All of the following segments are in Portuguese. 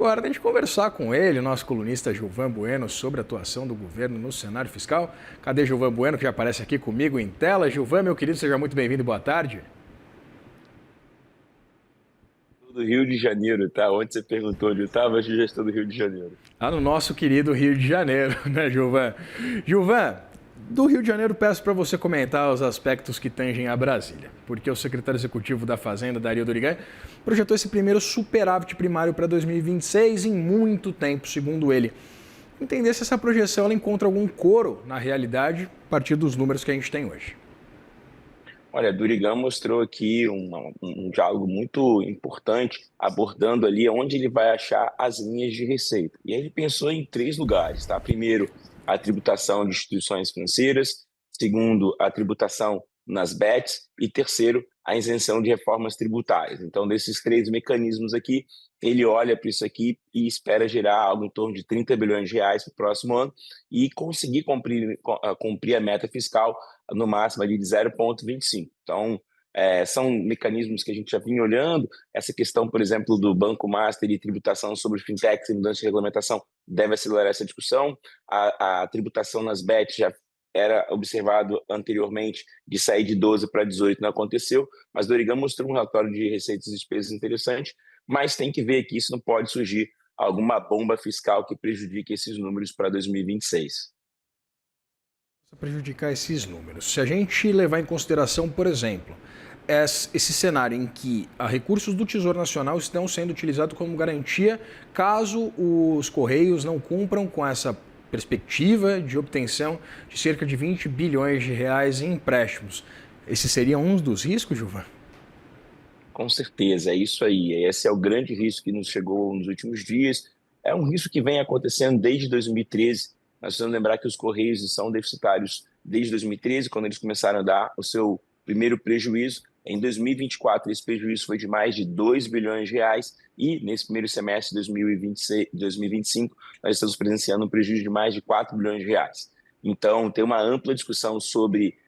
agora da gente conversar com ele, nosso colunista Gilvan Bueno, sobre a atuação do governo no cenário fiscal. Cadê Gilvan Bueno, que já aparece aqui comigo em tela? Gilvan, meu querido, seja muito bem-vindo e boa tarde. Do Rio de Janeiro, tá? Onde você perguntou onde eu estava, eu já estou do Rio de Janeiro. Lá no nosso querido Rio de Janeiro, né, Gilvan? Gilvan, do Rio de Janeiro peço para você comentar os aspectos que tangem a Brasília, porque o secretário executivo da Fazenda, Dario Dorigan, projetou esse primeiro superávit primário para 2026 em muito tempo, segundo ele. Entender se essa projeção ela encontra algum coro na realidade a partir dos números que a gente tem hoje. Olha, Durigan mostrou aqui um diálogo muito importante, abordando ali onde ele vai achar as linhas de receita. E aí ele pensou em três lugares, tá? Primeiro, a tributação de instituições financeiras. Segundo, a tributação nas BETs. E terceiro, a isenção de reformas tributárias. Então, desses três mecanismos aqui, ele olha para isso aqui e espera gerar algo em torno de 30 bilhões de reais para o próximo ano e conseguir cumprir a meta fiscal no máximo ali de 0,25. Então, são mecanismos que a gente já vinha olhando. Essa questão, por exemplo, do Banco Master e tributação sobre fintechs e mudança de regulamentação deve acelerar essa discussão. A tributação nas BETs já era observado anteriormente de sair de 12 para 18, não aconteceu, mas Dorigan mostrou um relatório de receitas e despesas interessante, mas tem que ver que isso não pode surgir alguma bomba fiscal que prejudique esses números para 2026. Prejudicar esses números. Se a gente levar em consideração, por exemplo, esse cenário em que recursos do Tesouro Nacional estão sendo utilizados como garantia caso os Correios não cumpram com essa perspectiva de obtenção de cerca de 20 bilhões de reais em empréstimos. Esse seria um dos riscos, Gilvan? Com certeza, é isso aí. Esse é o grande risco que nos chegou nos últimos dias. É um risco que vem acontecendo desde 2013. Nós precisamos lembrar que os Correios são deficitários desde 2013, quando eles começaram a dar o seu primeiro prejuízo. Em 2024, esse prejuízo foi de mais de 2 bilhões de reais e nesse primeiro semestre de 2025, nós estamos presenciando um prejuízo de mais de 4 bilhões de reais. Então, tem uma ampla discussão sobre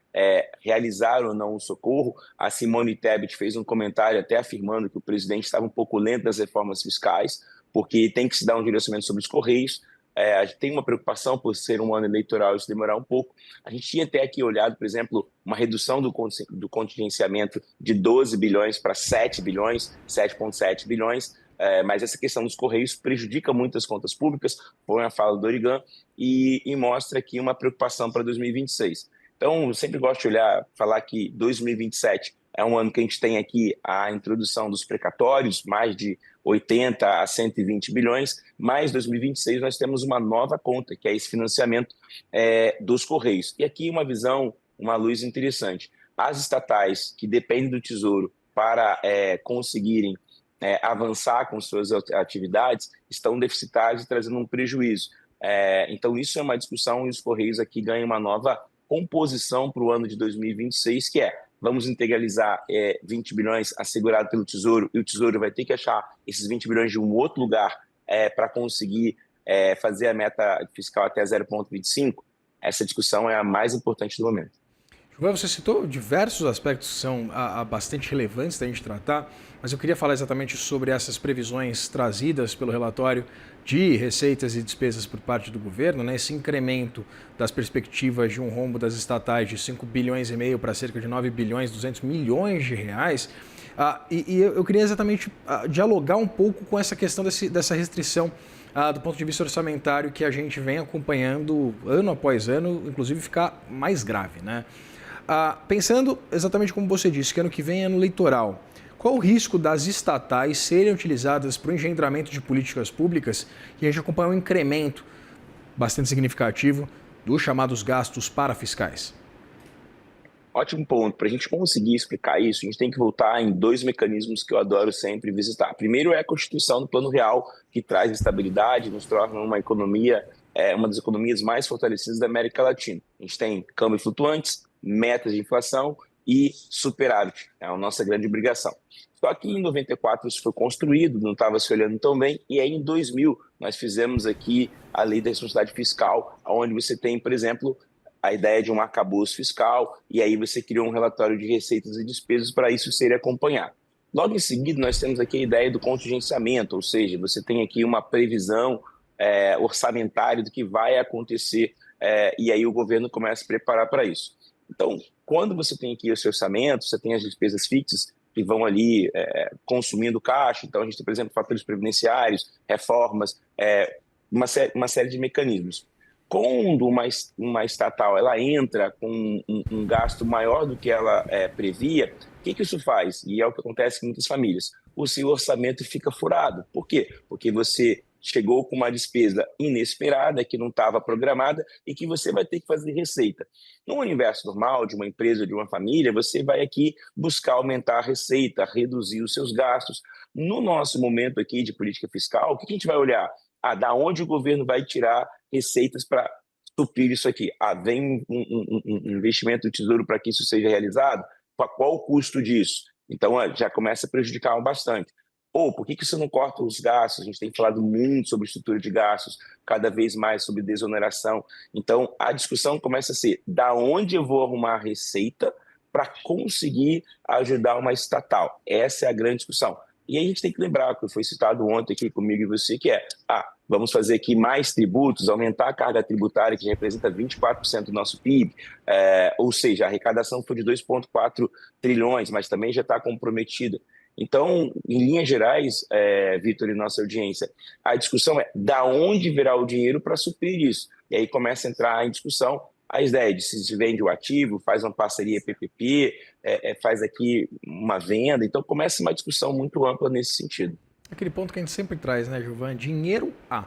realizar ou não o socorro. A Simone Tebet fez um comentário até afirmando que o presidente estava um pouco lento nas reformas fiscais, porque tem que se dar um direcionamento sobre os Correios. A gente tem uma preocupação por ser um ano eleitoral e isso demorar um pouco. A gente tinha até aqui olhado, por exemplo, uma redução do contingenciamento de 12 bilhões para 7 bilhões, 7,7 bilhões, mas essa questão dos Correios prejudica muito as contas públicas, foi a fala do Dorigan, e mostra aqui uma preocupação para 2026. Então, eu sempre gosto de falar que 2027 é um ano que a gente tem aqui a introdução dos precatórios, mais de 80 a 120 bilhões, mais 2026 nós temos uma nova conta, que é esse financiamento dos Correios. E aqui uma visão, uma luz interessante. As estatais que dependem do Tesouro para conseguirem avançar com suas atividades estão deficitárias e trazendo um prejuízo. Então isso é uma discussão e os Correios aqui ganham uma nova composição para o ano de 2026, que vamos integralizar 20 bilhões assegurado pelo Tesouro e o Tesouro vai ter que achar esses 20 bilhões de um outro lugar para conseguir fazer a meta fiscal até 0,25. Essa discussão é a mais importante do momento. Você citou diversos aspectos que são bastante relevantes da gente tratar, mas eu queria falar exatamente sobre essas previsões trazidas pelo relatório de receitas e despesas por parte do governo, né? Esse incremento das perspectivas de um rombo das estatais de 5 bilhões e meio para cerca de 9 bilhões 200 milhões de reais. E eu queria exatamente dialogar um pouco com essa questão dessa restrição do ponto de vista orçamentário que a gente vem acompanhando ano após ano, inclusive ficar mais grave, né? Pensando exatamente como você disse, que ano que vem é ano eleitoral, qual o risco das estatais serem utilizadas para o engendramento de políticas públicas e a gente acompanha um incremento bastante significativo dos chamados gastos parafiscais? Ótimo ponto. Para a gente conseguir explicar isso, a gente tem que voltar em dois mecanismos que eu adoro sempre visitar. Primeiro é a Constituição do Plano Real, que traz estabilidade, nos torna uma economia, uma das economias mais fortalecidas da América Latina. A gente tem câmbio flutuantes, metas de inflação e superávit. É a nossa grande obrigação. Só que em 94 isso foi construído, não estava se olhando tão bem, e aí em 2000 nós fizemos aqui a Lei da Responsabilidade Fiscal, onde você tem, por exemplo, a ideia de um arcabouço fiscal, e aí você criou um relatório de receitas e despesas para isso ser acompanhado. Logo em seguida, nós temos aqui a ideia do contingenciamento, ou seja, você tem aqui uma previsão orçamentária do que vai acontecer, e aí o governo começa a se preparar para isso. Então, quando você tem aqui o seu orçamento, você tem as despesas fixas que vão ali consumindo caixa, então a gente tem, por exemplo, fatores previdenciários, reformas, uma série de mecanismos. Quando uma estatal ela entra com um gasto maior do que ela previa, o que isso faz? E é o que acontece com muitas famílias. O seu orçamento fica furado. Por quê? Porque você chegou com uma despesa inesperada, que não estava programada e que você vai ter que fazer receita. No universo normal de uma empresa, de uma família, você vai aqui buscar aumentar a receita, reduzir os seus gastos. No nosso momento aqui de política fiscal, o que a gente vai olhar? Da onde o governo vai tirar receitas para suprir isso aqui? Vem um investimento do Tesouro para que isso seja realizado? Qual o custo disso? Então, já começa a prejudicar bastante. Ou, por que você não corta os gastos? A gente tem falado muito sobre estrutura de gastos, cada vez mais sobre desoneração. Então, a discussão começa a ser da onde eu vou arrumar a receita para conseguir ajudar uma estatal. Essa é a grande discussão. E aí a gente tem que lembrar, que foi citado ontem aqui comigo e você, que vamos fazer aqui mais tributos, aumentar a carga tributária, que representa 24% do nosso PIB, ou seja, a arrecadação foi de 2,4 trilhões, mas também já está comprometida. Então, em linhas gerais, Vitor e nossa audiência, a discussão é da onde virá o dinheiro para suprir isso. E aí começa a entrar em discussão a ideia de se vende o ativo, faz uma parceria PPP, faz aqui uma venda. Então, começa uma discussão muito ampla nesse sentido. Aquele ponto que a gente sempre traz, né, Gilvan? Dinheiro há.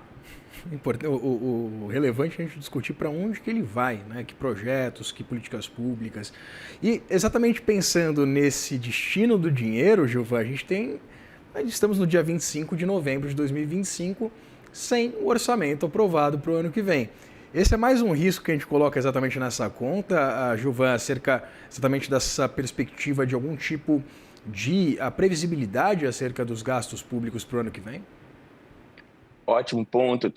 O relevante é a gente discutir para onde que ele vai, né? Que projetos, que políticas públicas. E exatamente pensando nesse destino do dinheiro, Gilvan, estamos no dia 25 de novembro de 2025 sem o orçamento aprovado para o ano que vem. Esse é mais um risco que a gente coloca exatamente nessa conta, Gilvan, acerca exatamente dessa perspectiva de algum tipo de previsibilidade acerca dos gastos públicos para o ano que vem? Ótimo ponto.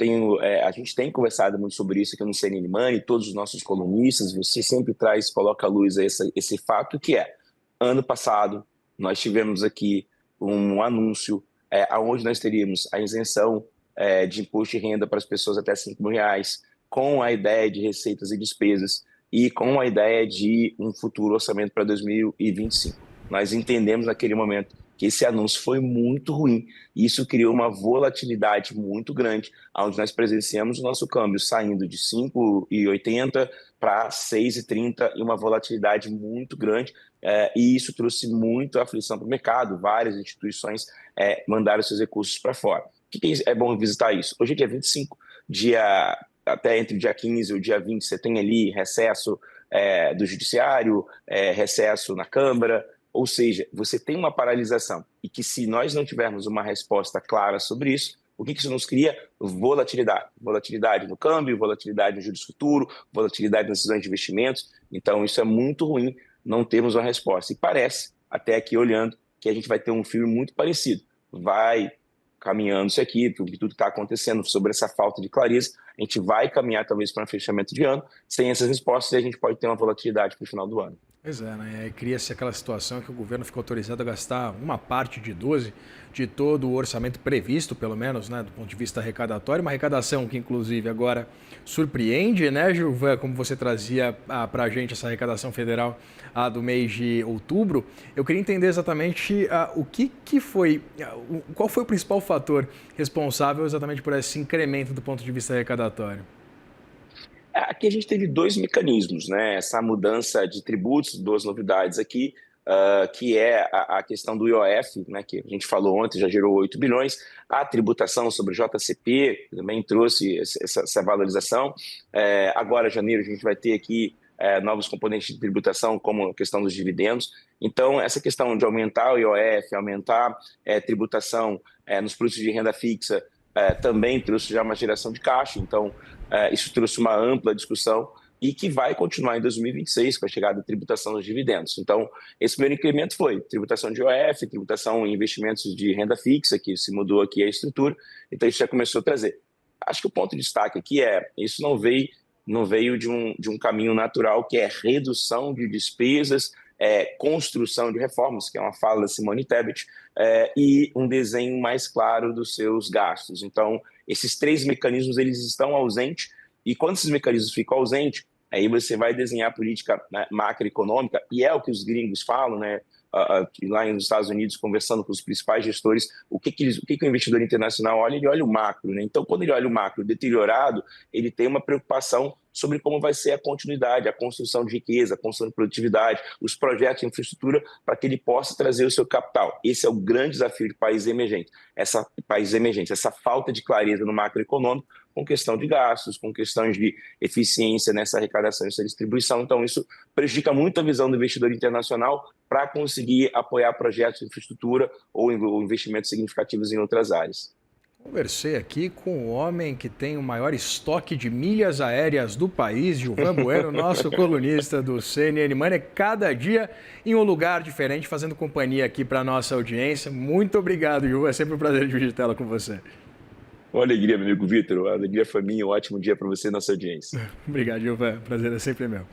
A gente tem conversado muito sobre isso aqui no CNN Money, todos os nossos colunistas, você sempre coloca à luz esse fato que ano passado nós tivemos aqui um anúncio onde nós teríamos a isenção de imposto de renda para as pessoas até R$ 5.000, com a ideia de receitas e despesas e com a ideia de um futuro orçamento para 2025. Nós entendemos naquele momento que esse anúncio foi muito ruim e isso criou uma volatilidade muito grande, onde nós presenciamos o nosso câmbio saindo de 5,80 para 6,30 e uma volatilidade muito grande, e isso trouxe muita aflição para o mercado. Várias instituições mandaram seus recursos para fora. O que é bom visitar isso? Hoje é dia 25, até entre o dia 15 e o dia 20, você tem ali recesso do judiciário, recesso na Câmara, ou seja, você tem uma paralisação e que se nós não tivermos uma resposta clara sobre isso, o que isso nos cria? Volatilidade. Volatilidade no câmbio, volatilidade no juros futuro, volatilidade nas decisões de investimentos. Então isso é muito ruim, não temos uma resposta. E parece, até aqui olhando, que a gente vai ter um filme muito parecido. Vai caminhando isso aqui, tudo que está acontecendo sobre essa falta de clareza, a gente vai caminhar talvez para um fechamento de ano, sem essas respostas, e a gente pode ter uma volatilidade para o final do ano. Pois é, né? Cria-se aquela situação que o governo fica autorizado a gastar uma parte de 12 de todo o orçamento previsto, pelo menos, né, do ponto de vista arrecadatório, uma arrecadação que, inclusive, agora surpreende, né, Gilvan, como você trazia para a gente essa arrecadação federal do mês de outubro. Eu queria entender exatamente qual foi o principal fator responsável exatamente por esse incremento do ponto de vista arrecadatório. Aqui a gente teve dois mecanismos, né? Essa mudança de tributos, duas novidades aqui, que é a questão do IOF, né? Que a gente falou ontem, já gerou 8 bilhões, a tributação sobre JCP, que também trouxe essa valorização. Agora, em janeiro, a gente vai ter aqui novos componentes de tributação, como a questão dos dividendos. Então, essa questão de aumentar o IOF, aumentar tributação nos produtos de renda fixa, também trouxe já uma geração de caixa. Então, isso trouxe uma ampla discussão e que vai continuar em 2026 com a chegada da tributação dos dividendos. Então, esse primeiro incremento foi tributação de IOF, tributação em investimentos de renda fixa, que se mudou aqui a estrutura, então isso já começou a trazer. Acho que o ponto de destaque aqui isso não veio de um caminho natural, que é redução de despesas construção de reformas, que é uma fala da Simone Tebet, e um desenho mais claro dos seus gastos. Então, esses três mecanismos eles estão ausentes, e quando esses mecanismos ficam ausentes, aí você vai desenhar política, né, macroeconômica, e é o que os gringos falam, né? Lá nos Estados Unidos, conversando com os principais gestores, o que o investidor internacional olha? Ele olha o macro, né? Então, quando ele olha o macro deteriorado, ele tem uma preocupação sobre como vai ser a continuidade, a construção de riqueza, a construção de produtividade, os projetos de infraestrutura, para que ele possa trazer o seu capital. Esse é o grande desafio de países emergentes, essa falta de clareza no macroeconômico, com questão de gastos, com questões de eficiência nessa arrecadação e nessa distribuição. Então, isso prejudica muito a visão do investidor internacional para conseguir apoiar projetos de infraestrutura ou investimentos significativos em outras áreas. Conversei aqui com o homem que tem o maior estoque de milhas aéreas do país, Gilvan Bueno, nosso colunista do CNN Money, cada dia em um lugar diferente, fazendo companhia aqui para a nossa audiência. Muito obrigado, Gilvan. É sempre um prazer dividir tela com você. Uma alegria, meu amigo Vitor. A alegria foi minha. Um ótimo dia para você e nossa audiência. Obrigado, Gilvan. Prazer é sempre meu.